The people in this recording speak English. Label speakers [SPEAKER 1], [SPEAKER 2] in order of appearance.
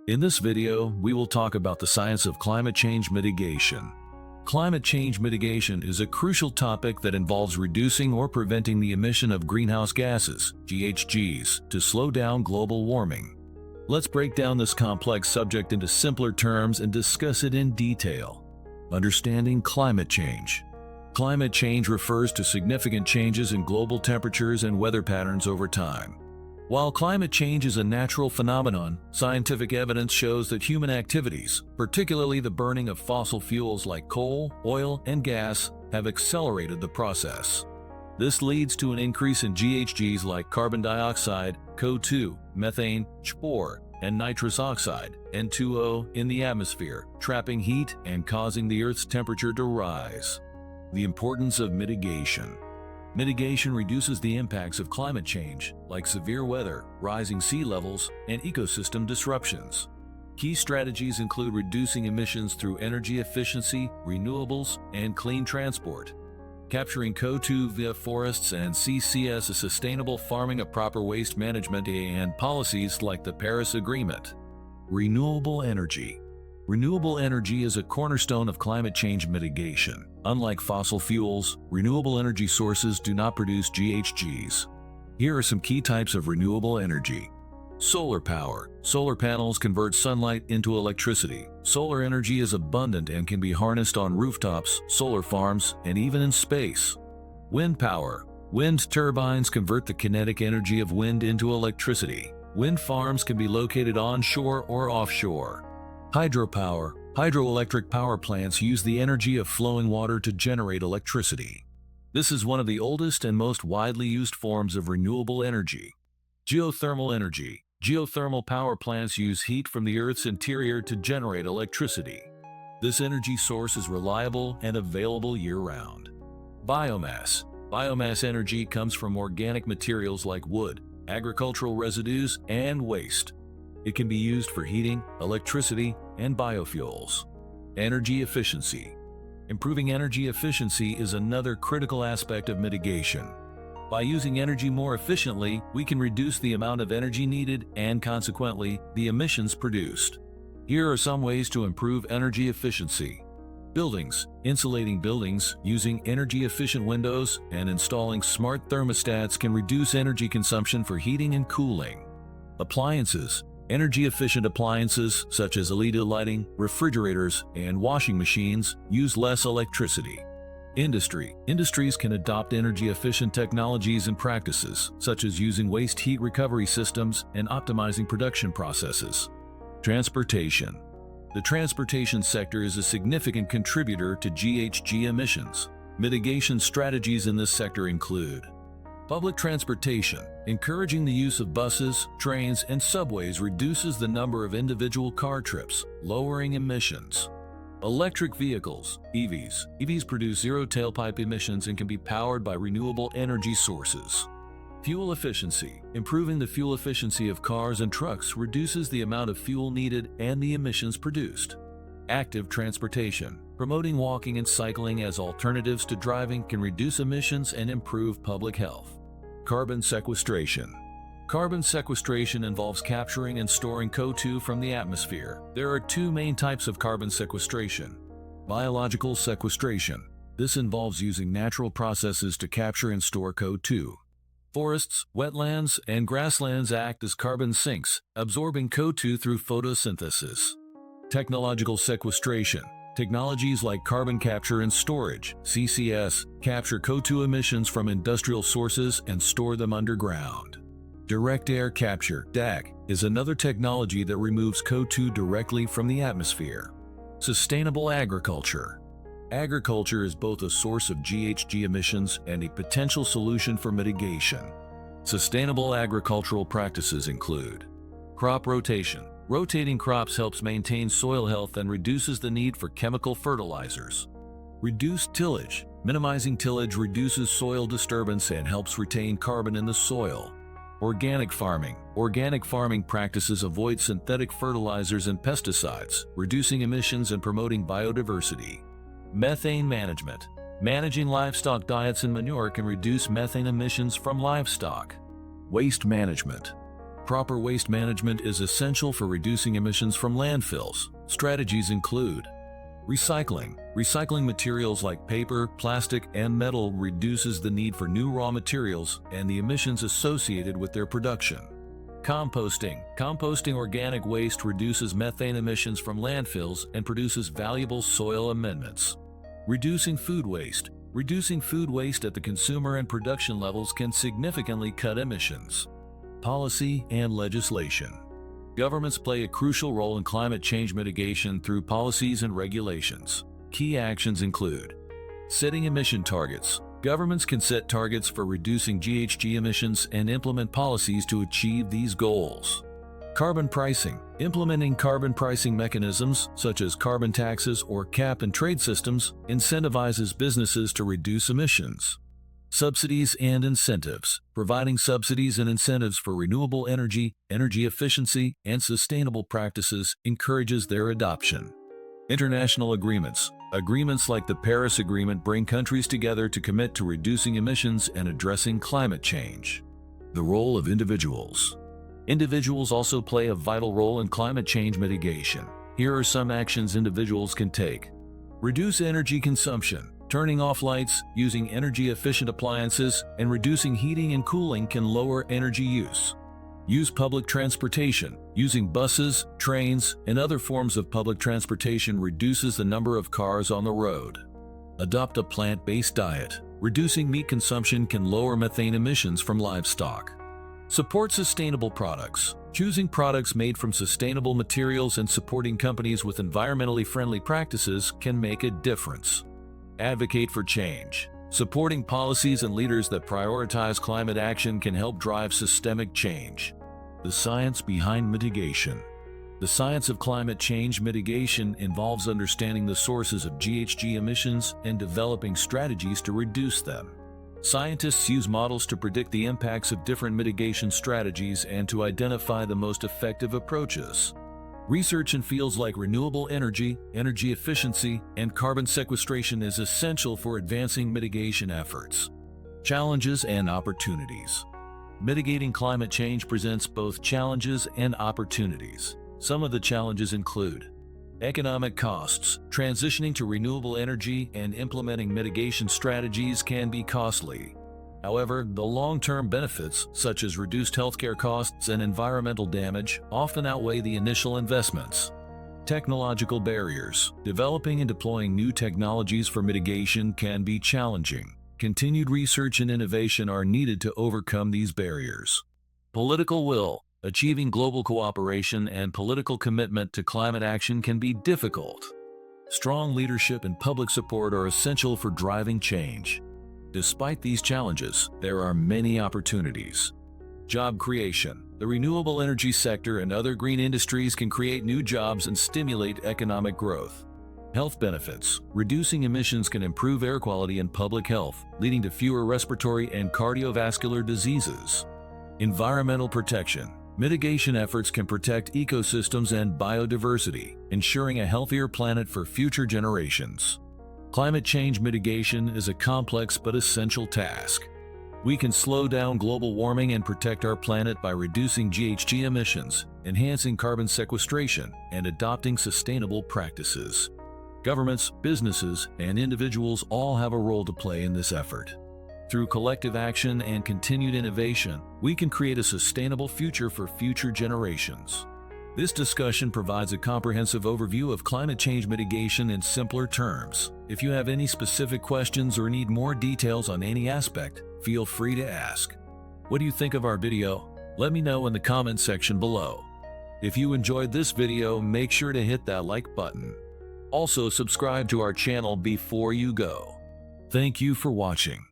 [SPEAKER 1] In this video, we will talk about the science of climate change mitigation. Climate change mitigation is a crucial topic that involves reducing or preventing the emission of greenhouse gases, GHGs, to slow down global warming. Let's break down this complex subject into simpler terms and discuss it in detail. Understanding climate change. Climate change refers to significant changes in global temperatures and weather patterns over time. While climate change is a natural phenomenon, scientific evidence shows that human activities, particularly the burning of fossil fuels like coal, oil, and gas, have accelerated the process. This leads to an increase in GHGs like carbon dioxide, CO2, methane, spore, and nitrous oxide, N2O, in the atmosphere, trapping heat and causing the Earth's temperature to rise. The importance of mitigation. Mitigation reduces the impacts of climate change, like severe weather, rising sea levels, and ecosystem disruptions. Key strategies include reducing emissions through energy efficiency, renewables, and clean transport. Capturing CO2 via forests and CCS, sustainable farming, proper waste management, and policies like the Paris Agreement. Renewable energy. Renewable energy is a cornerstone of climate change mitigation. Unlike fossil fuels, renewable energy sources do not produce GHGs. Here are some key types of renewable energy. Solar power. Solar panels convert sunlight into electricity. Solar energy is abundant and can be harnessed on rooftops, solar farms, and even in space. Wind power. Wind turbines convert the kinetic energy of wind into electricity. Wind farms can be located onshore or offshore. Hydropower. Hydroelectric power plants use the energy of flowing water to generate electricity. This is one of the oldest and most widely used forms of renewable energy. Geothermal energy. Geothermal power plants use heat from the Earth's interior to generate electricity. This energy source is reliable and available year-round. Biomass. Biomass energy comes from organic materials like wood, agricultural residues, and waste. It can be used for heating, electricity, and biofuels. Energy efficiency. Improving energy efficiency is another critical aspect of mitigation. By using energy more efficiently, we can reduce the amount of energy needed and, consequently, the emissions produced. Here are some ways to improve energy efficiency. Buildings. Insulating buildings using energy-efficient windows and installing smart thermostats can reduce energy consumption for heating and cooling. Appliances. Energy-efficient appliances such as LED lighting, refrigerators, and washing machines use less electricity. Industry. Industries can adopt energy-efficient technologies and practices, such as using waste heat recovery systems and optimizing production processes. Transportation. The transportation sector is a significant contributor to GHG emissions. Mitigation strategies in this sector include public transportation. Encouraging the use of buses, trains, and subways reduces the number of individual car trips, lowering emissions. Electric vehicles, EVs. EVs produce zero tailpipe emissions and can be powered by renewable energy sources. Fuel efficiency. Improving the fuel efficiency of cars and trucks reduces the amount of fuel needed and the emissions produced. Active transportation. Promoting walking and cycling as alternatives to driving can reduce emissions and improve public health. Carbon sequestration. Carbon sequestration involves capturing and storing CO2 from the atmosphere. There are two main types of carbon sequestration. Biological sequestration. This involves using natural processes to capture and store CO2. Forests, wetlands, and grasslands act as carbon sinks, absorbing CO2 through photosynthesis. Technological sequestration. Technologies like carbon capture and storage, CCS, capture CO2 emissions from industrial sources and store them underground. Direct air capture, DAC, is another technology that removes CO2 directly from the atmosphere. Sustainable agriculture. Agriculture is both a source of GHG emissions and a potential solution for mitigation. Sustainable agricultural practices include crop rotation. Rotating crops helps maintain soil health and reduces the need for chemical fertilizers. Reduced tillage. Minimizing tillage reduces soil disturbance and helps retain carbon in the soil. Organic farming. Organic farming practices avoid synthetic fertilizers and pesticides, reducing emissions and promoting biodiversity. Methane management. Managing livestock diets and manure can reduce methane emissions from livestock. Waste management. proper waste management is essential for reducing emissions from landfills. Strategies include recycling. Recycling materials like paper, plastic, and metal reduces the need for new raw materials and the emissions associated with their production. Composting. Composting organic waste reduces methane emissions from landfills and produces valuable soil amendments. Reducing food waste. Reducing food waste at the consumer and production levels can significantly cut emissions. Policy and legislation. Governments play a crucial role in climate change mitigation through policies and regulations. Key actions include setting emission targets. Governments can set targets for reducing GHG emissions and implement policies to achieve these goals. Carbon pricing. Implementing carbon pricing mechanisms, such as carbon taxes or cap-and-trade systems, incentivizes businesses to reduce emissions. Subsidies and incentives. Providing subsidies and incentives for renewable energy, energy efficiency, and sustainable practices encourages their adoption. International agreements. Agreements like the Paris Agreement bring countries together to commit to reducing emissions and addressing climate change. The role of individuals. Individuals also play a vital role in climate change mitigation. Here are some actions individuals can take. Reduce energy consumption. Turning off lights, using energy-efficient appliances, and reducing heating and cooling can lower energy use. Use public transportation. Using buses, trains, and other forms of public transportation reduces the number of cars on the road. Adopt a plant-based diet. Reducing meat consumption can lower methane emissions from livestock. Support sustainable products. Choosing products made from sustainable materials and supporting companies with environmentally friendly practices can make a difference. Advocate for change. Supporting policies and leaders that prioritize climate action can help drive systemic change. The science behind mitigation. The science of climate change mitigation involves understanding the sources of GHG emissions and developing strategies to reduce them. Scientists use models to predict the impacts of different mitigation strategies and to identify the most effective approaches. Research in fields like renewable energy, energy efficiency, and carbon sequestration is essential for advancing mitigation efforts. Challenges and opportunities. Mitigating climate change presents both challenges and opportunities. Some of the challenges include economic costs. Transitioning to renewable energy and implementing mitigation strategies can be costly. However, the long-term benefits, such as reduced healthcare costs and environmental damage, often outweigh the initial investments. Technological barriers. Developing and deploying new technologies for mitigation can be challenging. Continued research and innovation are needed to overcome these barriers. Political will. Achieving global cooperation and political commitment to climate action can be difficult. Strong leadership and public support are essential for driving change. Despite these challenges, there are many opportunities. Job creation. The renewable energy sector and other green industries can create new jobs and stimulate economic growth. Health benefits. Reducing emissions can improve air quality and public health, leading to fewer respiratory and cardiovascular diseases. Environmental protection. Mitigation efforts can protect ecosystems and biodiversity, ensuring a healthier planet for future generations. Climate change mitigation is a complex but essential task. We can slow down global warming and protect our planet by reducing GHG emissions, enhancing carbon sequestration, and adopting sustainable practices. Governments, businesses, and individuals all have a role to play in this effort. Through collective action and continued innovation, we can create a sustainable future for future generations. This discussion provides a comprehensive overview of climate change mitigation in simpler terms. If you have any specific questions or need more details on any aspect, feel free to ask. What do you think of our video? Let me know in the comment section below. If you enjoyed this video, make sure to hit that like button. Also, subscribe to our channel before you go. Thank you for watching.